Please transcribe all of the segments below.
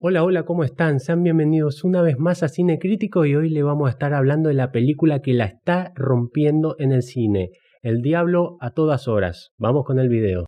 Hola, hola, ¿cómo están? Sean bienvenidos una vez más a Cine Crítico y hoy le vamos a estar hablando de la película que la está rompiendo en el cine, El Diablo a todas horas. Vamos con el video.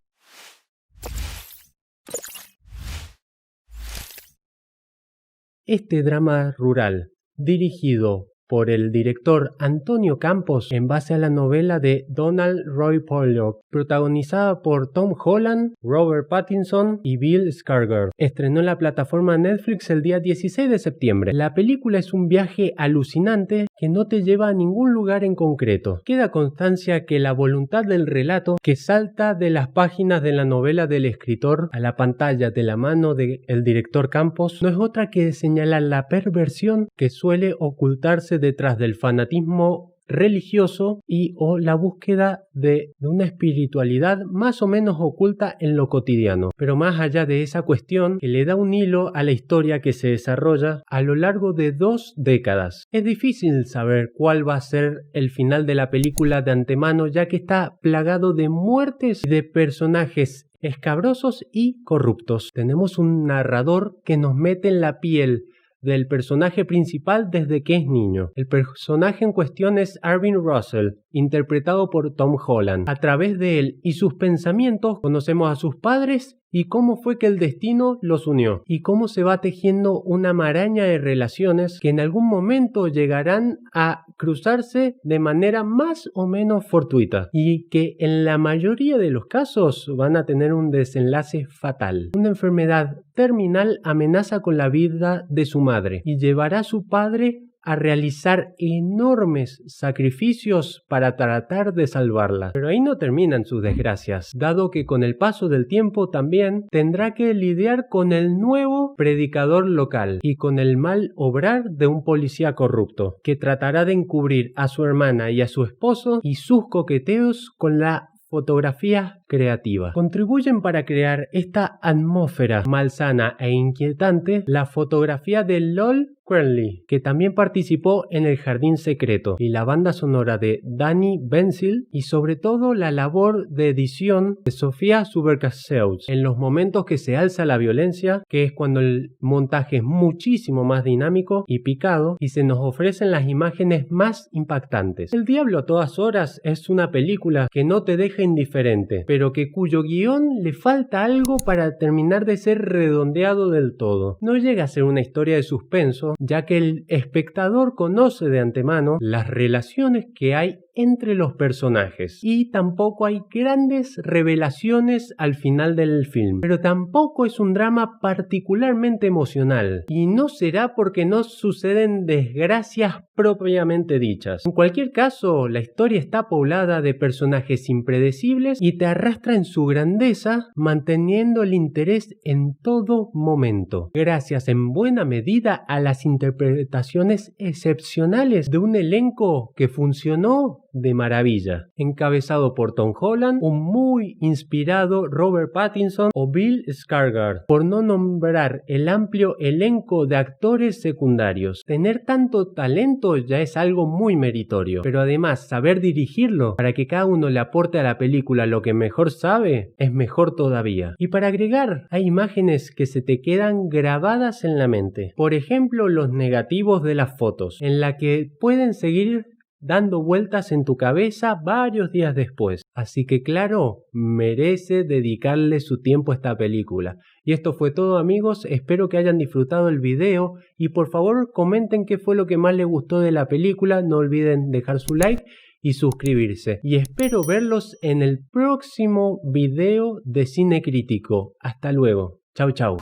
Este drama rural, dirigido por el director Antonio Campos en base a la novela de Donald Roy Pollock, protagonizada por Tom Holland, Robert Pattinson y Bill Skarsgård. Estrenó en la plataforma Netflix el día 16 de septiembre. La película es un viaje alucinante que no te lleva a ningún lugar en concreto. Queda constancia que la voluntad del relato que salta de las páginas de la novela del escritor a la pantalla de la mano del director Campos no es otra que señalar la perversión que suele ocultarse detrás del fanatismo religioso y o la búsqueda de una espiritualidad más o menos oculta en lo cotidiano. Pero más allá de esa cuestión que le da un hilo a la historia que se desarrolla a lo largo de 2 décadas. Es difícil saber cuál va a ser el final de la película de antemano, ya que está plagado de muertes y de personajes escabrosos y corruptos. Tenemos un narrador que nos mete en la piel del personaje principal desde que es niño. El personaje en cuestión es Arvin Russell, interpretado por Tom Holland. A través de él y sus pensamientos conocemos a sus padres y cómo fue que el destino los unió y cómo se va tejiendo una maraña de relaciones que en algún momento llegarán a cruzarse de manera más o menos fortuita y que en la mayoría de los casos van a tener un desenlace fatal. Una enfermedad terminal amenaza con la vida de su madre y llevará a su padre a realizar enormes sacrificios para tratar de salvarla. Pero ahí no terminan sus desgracias, dado que con el paso del tiempo también tendrá que lidiar con el nuevo predicador local y con el mal obrar de un policía corrupto, que tratará de encubrir a su hermana y a su esposo y sus coqueteos con la fotografía creativa. Contribuyen para crear esta atmósfera malsana e inquietante la fotografía de Lol Cranley, que también participó en El Jardín Secreto, y la banda sonora de Danny Bensil, y sobre todo la labor de edición de Sofía Subercaseus en los momentos que se alza la violencia, que es cuando el montaje es muchísimo más dinámico y picado y se nos ofrecen las imágenes más impactantes. El Diablo a todas horas es una película que no te deja indiferente, pero que cuyo guión le falta algo para terminar de ser redondeado del todo. No llega a ser una historia de suspenso, ya que el espectador conoce de antemano las relaciones que hay entre los personajes y tampoco hay grandes revelaciones al final del film, pero tampoco es un drama particularmente emocional y no será porque no suceden desgracias propiamente dichas. En cualquier caso, la historia está poblada de personajes impredecibles y te arrastra en su grandeza, manteniendo el interés en todo momento, gracias en buena medida a las interpretaciones excepcionales de un elenco que funcionó de maravilla, encabezado por Tom Holland, un muy inspirado Robert Pattinson o Bill Skarsgård, por no nombrar el amplio elenco de actores secundarios. Tener tanto talento ya es algo muy meritorio, pero además saber dirigirlo para que cada uno le aporte a la película lo que mejor sabe es mejor todavía. Y para agregar, hay imágenes que se te quedan grabadas en la mente. Por ejemplo, los negativos de las fotos, en la que pueden seguir dando vueltas en tu cabeza varios días después. Así que claro, merece dedicarle su tiempo a esta película. Y esto fue todo, amigos, espero que hayan disfrutado el video y por favor comenten qué fue lo que más les gustó de la película, no olviden dejar su like y suscribirse. Y espero verlos en el próximo video de Cine Crítico. Hasta luego. Chau, chau.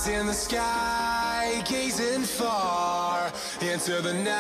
In the sky, gazing far into the night.